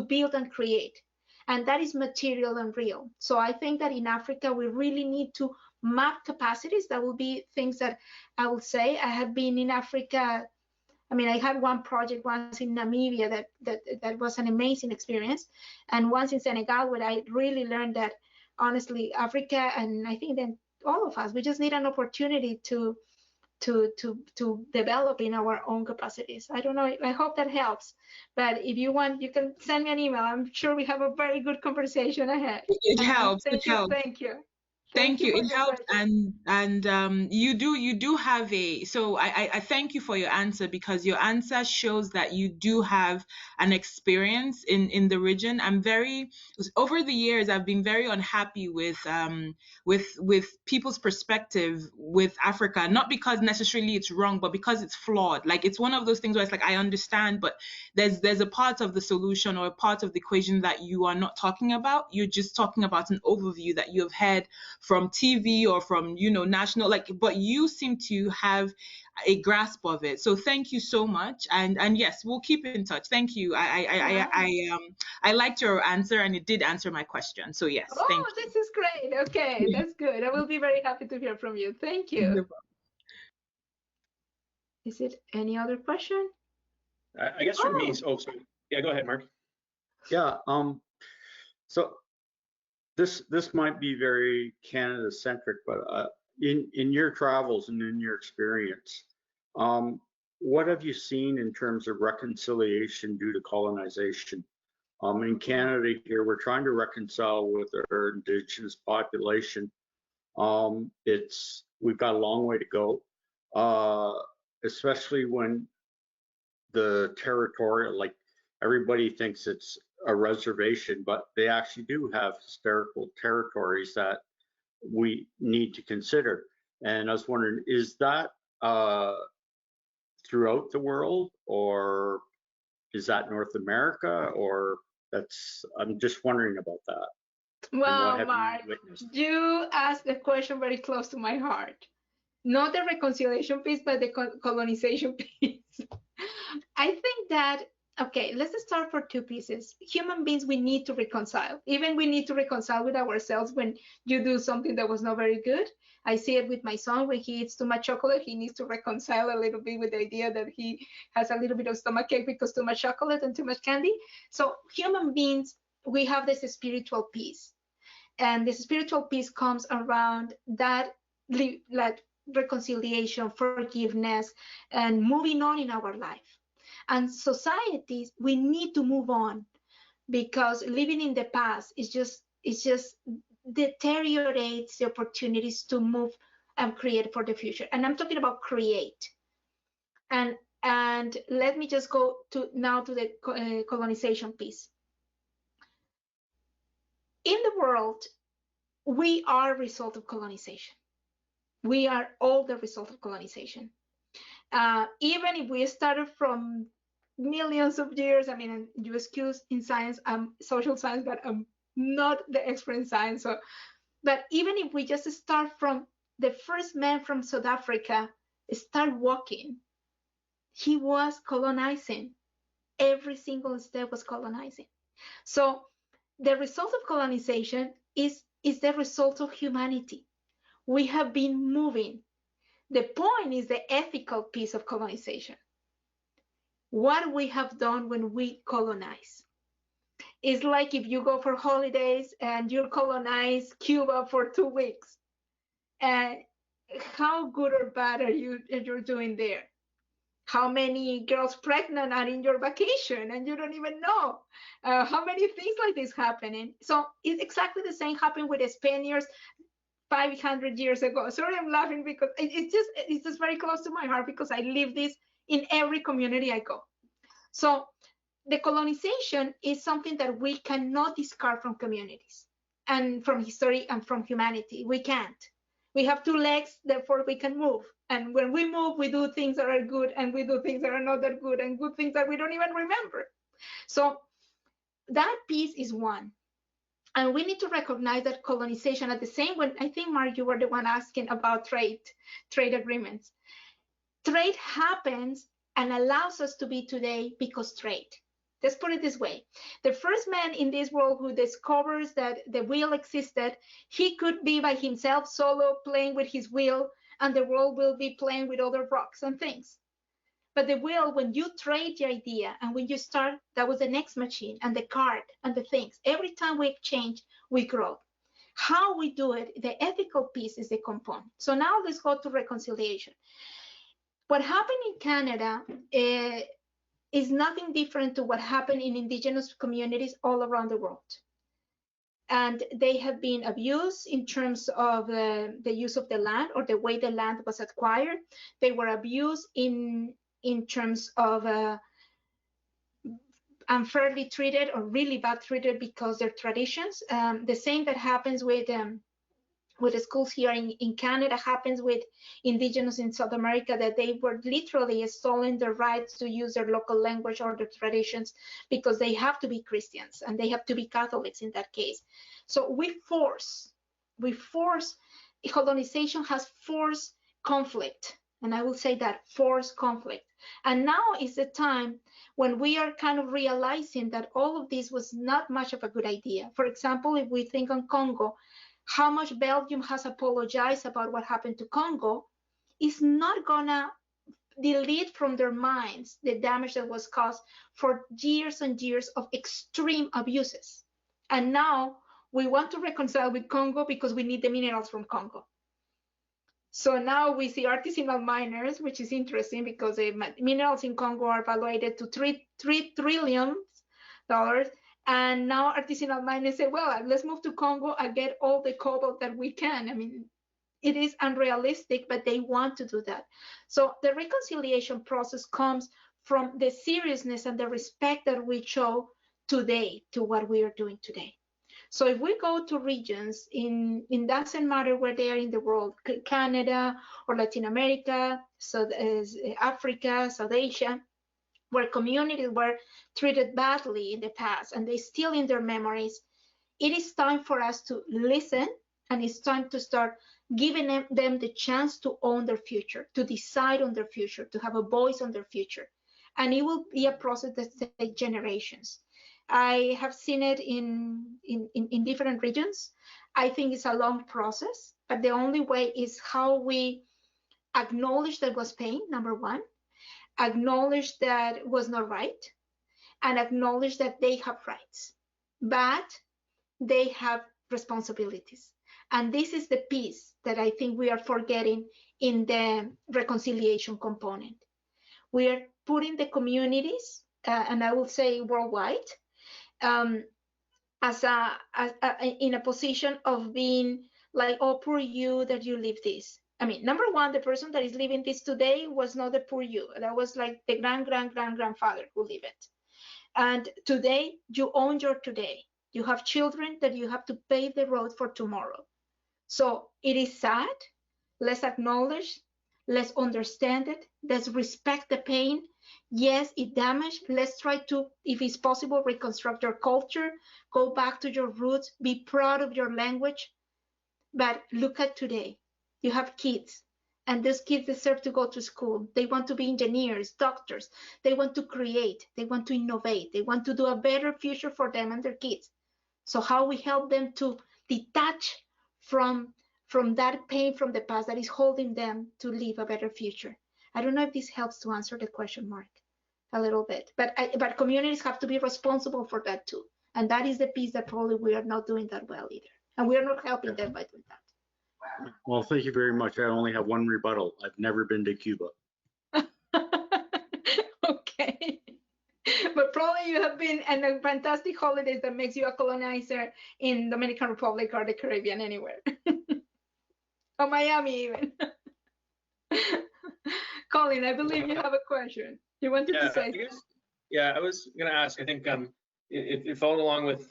build and create. And that is material and real. So I think that in Africa, we really need to map capacities. That will be things that I will say. I have been in Africa. I mean, I had one project once in Namibia that was an amazing experience, and once in Senegal, where I really learned that, honestly, Africa, and I think that all of us, we just need an opportunity to develop in our own capacities. I don't know. I hope that helps. But if you want, you can send me an email. I'm sure we have a very good conversation ahead. It helps. Thank It you. helps. Thank you. Thank you. for It your helps, question. and you do have a. So I thank you for your answer, because your answer shows that you do have an experience in the region. I'm very, over the years, I've been very unhappy with people's perspective with Africa, not because necessarily it's wrong, but because it's flawed. Like, it's one of those things where it's like, I understand, but there's a part of the solution or a part of the equation that you are not talking about. You're just talking about an overview that you have had from TV or from, national, like, but you seem to have a grasp of it. So thank you so much. And yes, we'll keep in touch. Thank you. I liked your answer, and it did answer my question. So yes, thank Oh, this is great. Okay, that's good. I will be very happy to hear from you. Thank you. you. Is it any other question? I guess for me, sorry. Yeah, go ahead, Mark. Yeah, so this might be very Canada centric, but in your travels and in your experience, what have you seen in terms of reconciliation due to colonization? In Canada here, we're trying to reconcile with our Indigenous population. We've got a long way to go, especially when the territorial, like, everybody thinks it's a reservation, but they actually do have historical territories that we need to consider. And I was wondering, is that throughout the world, or is that North America, or I'm just wondering about that. Well, Mark, you asked a question very close to my heart. Not the reconciliation piece, but the colonization piece. I think that, okay, let's start for two pieces. Human beings, we need to reconcile. Even we need to reconcile with ourselves when you do something that was not very good. I see it with my son. When he eats too much chocolate, he needs to reconcile a little bit with the idea that he has a little bit of stomachache because too much chocolate and too much candy. So human beings, we have this spiritual piece. And this spiritual piece comes around that, like, reconciliation, forgiveness, and moving on in our life. And societies, we need to move on, because living in the past is just deteriorates the opportunities to move and create for the future. And I'm talking about create. And let me just go now to the colonization piece. In the world, we are a result of colonization. We are all the result of colonization. Even if we started from millions of years, I mean, you excuse in science, social science, but I'm not the expert in science. But even if we just start from the first man from South Africa, start walking, he was colonizing. Every single step was colonizing. So the result of colonization is the result of humanity. We have been moving. The point is the ethical piece of colonization. what we have done when we colonize. It's like if you go for holidays and you colonize Cuba for 2 weeks. And how good or bad are you're doing there? How many girls pregnant are in your vacation and you don't even know? How many things like this happening? So it's exactly the same happened with the Spaniards 500 years ago. Sorry, I'm laughing because it's just very close to my heart because I live this in every community I go. So the colonization is something that we cannot discard from communities and from history and from humanity. We can't. We have 2 legs, therefore we can move. And when we move, we do things that are good and we do things that are not that good and good things that we don't even remember. So that piece is one. And we need to recognize that colonization at the same when I think, Mark, you were the one asking about trade agreements. Trade happens and allows us to be today because trade. Let's put it this way. The first man in this world who discovers that the wheel existed, he could be by himself solo playing with his wheel and the world will be playing with other rocks and things. But the wheel, when you trade the idea and when you start, that was the next machine and the card and the things. Every time we exchange, we grow. How we do it, the ethical piece is the component. So now let's go to reconciliation. What happened in Canada is nothing different to what happened in indigenous communities all around the world. And they have been abused in terms of the use of the land or the way the land was acquired. They were abused in terms of unfairly treated or really bad treated because their traditions. The same that happens with the schools here in Canada happens with indigenous in South America, that they were literally stolen their rights to use their local language or their traditions because they have to be Christians and they have to be Catholics in that case. So we force, colonization has forced conflict. And I will say that forced conflict. And now is the time when we are kind of realizing that all of this was not much of a good idea. For example, if we think on Congo, how much Belgium has apologized about what happened to Congo is not gonna delete from their minds the damage that was caused for years and years of extreme abuses. And now we want to reconcile with Congo because we need the minerals from Congo. So now we see artisanal miners, which is interesting because the minerals in Congo are valued to $3 trillion. And now artisanal miners say, well, let's move to Congo and get all the cobalt that we can. I mean, it is unrealistic, but they want to do that. So the reconciliation process comes from the seriousness and the respect that we show today to what we are doing today. So if we go to regions, it doesn't matter where they are in the world, Canada or Latin America, so Africa, South Asia, where communities were treated badly in the past and they still in their memories, it is time for us to listen and it's time to start giving them the chance to own their future, to decide on their future, to have a voice on their future. And it will be a process that takes generations. I have seen it in different regions. I think it's a long process, but the only way is how we acknowledge that was pain, number one, acknowledge that it was not right, and acknowledge that they have rights, but they have responsibilities. And this is the piece that I think we are forgetting in the reconciliation component. We are putting the communities, and I will say worldwide, in a position of being like, oh, poor you that you live this. I mean, number one, the person that is living this today was not the poor you. That was like the grandfather who lived it. And today, you own your today. You have children that you have to pave the road for tomorrow. So it is sad. Let's acknowledge, let's understand it, let's respect the pain. Yes, it damaged. Let's try to, if it's possible, reconstruct your culture, go back to your roots, be proud of your language. But look at today. You have kids, and those kids deserve to go to school. They want to be engineers, doctors. They want to create. They want to innovate. They want to do a better future for them and their kids. So how we help them to detach from that pain from the past that is holding them to live a better future. I don't know if this helps to answer the question, Mark, a little bit. But communities have to be responsible for that too. And that is the piece that probably we are not doing that well either. And we are not helping them by doing that. Well, thank you very much. I only have one rebuttal. I've never been to Cuba. Okay. But probably you have been in a fantastic holidays that makes you a colonizer in Dominican Republic or the Caribbean, anywhere. Or Miami even. Colin, I believe you have a question. You wanted to say? I was going to ask. I think it followed along with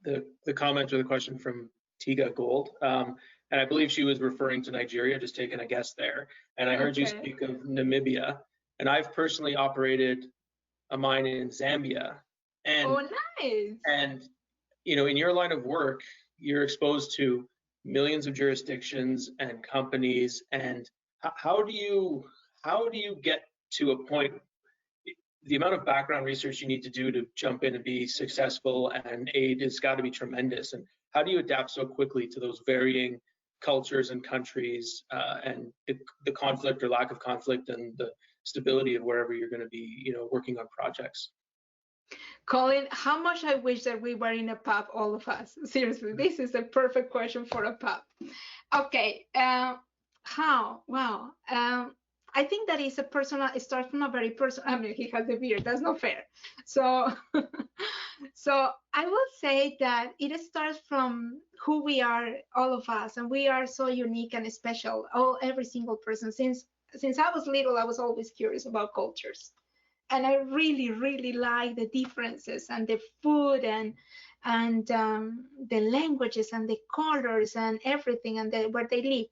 the comment or the question from Tiga Gold, and I believe she was referring to Nigeria. Just taking a guess there, and I heard you speak of Namibia, and I've personally operated a mine in Zambia, and oh, nice. And in your line of work, you're exposed to millions of jurisdictions and companies, and how do you get to a point, the amount of background research you need to do to jump in and be successful and aid has got to be tremendous, and how do you adapt so quickly to those varying cultures and countries, and the conflict or lack of conflict and the stability of wherever you're going to be working on projects? Colin, how much I wish that we were in a pub, all of us. Seriously, this is a perfect question for a pub. Okay, how? Wow. I think that is a personal, it starts from a very personal, I mean, he has a beard, that's not fair. So, so I will say that it starts from who we are, all of us, and we are so unique and special, every single person. Since I was little, I was always curious about cultures. And I really, really like the differences and the food and the languages and the colors and everything and where they live.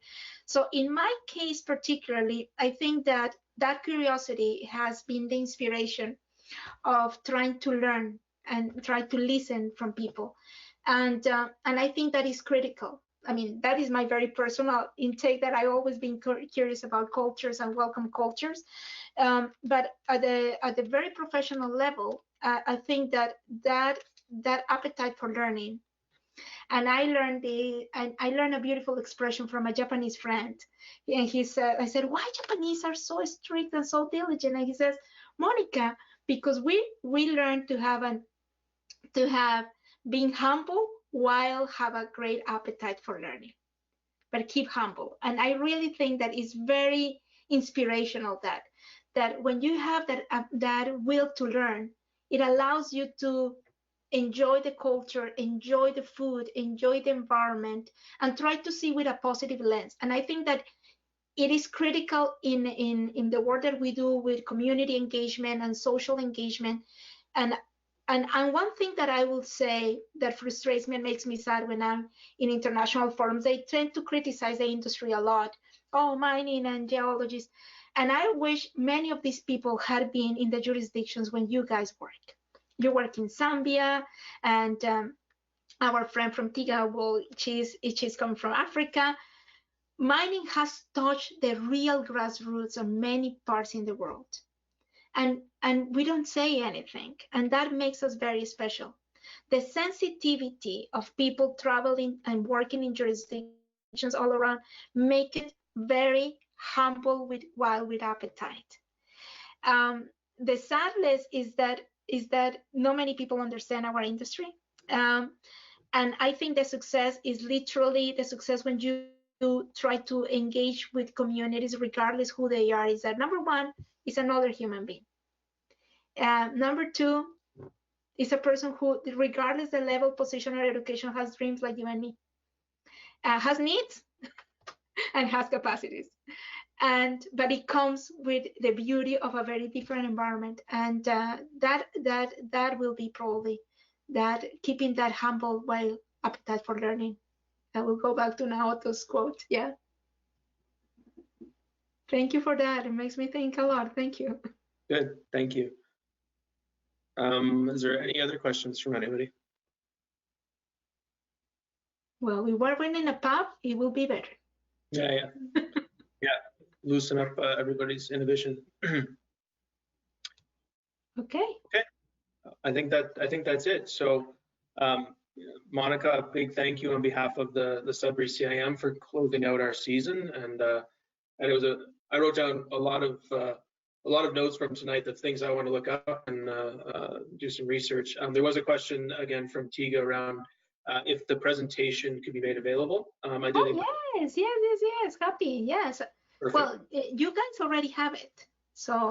So in my case particularly, I think that curiosity has been the inspiration of trying to learn and try to listen from people. And I think that is critical. I mean, that is my very personal intake, that I always been curious about cultures and welcome cultures. But at the very professional level, I think that appetite for learning, and I learned a beautiful expression from a Japanese friend, and he said, I said, why Japanese are so strict and so diligent? And he says, Monica, because we learn to have being humble while have a great appetite for learning, but keep humble. And I really think that is very inspirational, that when you have that will to learn, it allows you to enjoy the culture, enjoy the food, enjoy the environment, and try to see with a positive lens. And I think that it is critical in the work that we do with community engagement and social engagement. And one thing that I will say that frustrates me and makes me sad when I'm in international forums, they tend to criticize the industry a lot. Oh, mining and geologists. And I wish many of these people had been in the jurisdictions when you guys work. You work in Zambia, and our friend from Tiga, well, she's coming from Africa. Mining has touched the real grassroots of many parts in the world. And we don't say anything, and that makes us very special. The sensitivity of people traveling and working in jurisdictions all around make it very humble while with appetite. The sadness is that not many people understand our industry, and I think the success is literally the success when you try to engage with communities, regardless who they are. Is that number one is another human being. Number two is a person who, regardless the level, position, or education, has dreams like you and me, has needs, and has capacities. But it comes with the beauty of a very different environment, and that will be probably that, keeping that humble while appetite for learning. I will go back to Naoto's quote. Yeah. Thank you for that. It makes me think a lot. Thank you. Good. Thank you. Is there any other questions from anybody? Well, we were in a pub. It will be better. Yeah. Yeah. Loosen up everybody's inhibition. Okay. I think that's it. So, Monica, a big thank you on behalf of the Sudbury CIM for closing out our season. And it was I wrote down a lot of lot of notes from tonight, the things I want to look up and do some research. There was a question again from Tiga around if the presentation could be made available. I did. Oh, yes. Happy, yes. Perfect. Well, you guys already have it, so.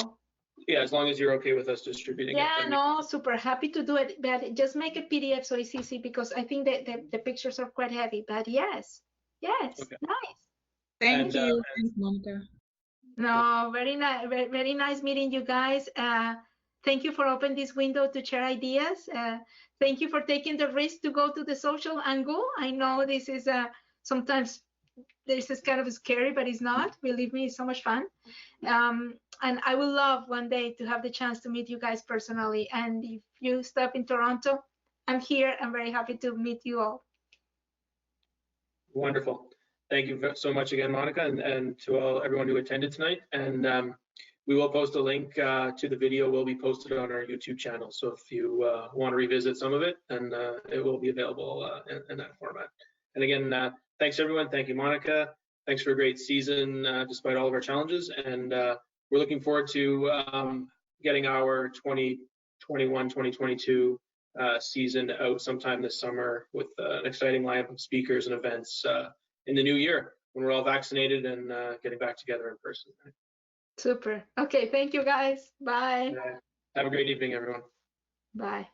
Yeah, as long as you're okay with us distributing it. Yeah, no, super happy to do it, but just make a PDF so it's easy because I think that the pictures are quite heavy, but yes, Okay. nice. Thank you. Thanks, Monica. No, very nice, very nice meeting you guys. Thank you for opening this window to share ideas. Thank you for taking the risk to go to the social angle. I know this is sometimes this is kind of scary, but it's not. Believe me, it's so much fun. And I would love one day to have the chance to meet you guys personally. And if you step in Toronto, I'm here. I'm very happy to meet you all. Wonderful. Thank you so much again, Monica, and to everyone who attended tonight. And we will post a link to the video. Will be posted on our YouTube channel. So if you want to revisit some of it, then it will be available in that format. And again, thanks everyone. Thank you, Monica. Thanks for a great season despite all of our challenges. And we're looking forward to getting our 2021-2022 season out sometime this summer with an exciting lineup of speakers and events in the new year when we're all vaccinated and getting back together in person. Super. Okay, thank you guys. Bye. Have a great evening, everyone. Bye.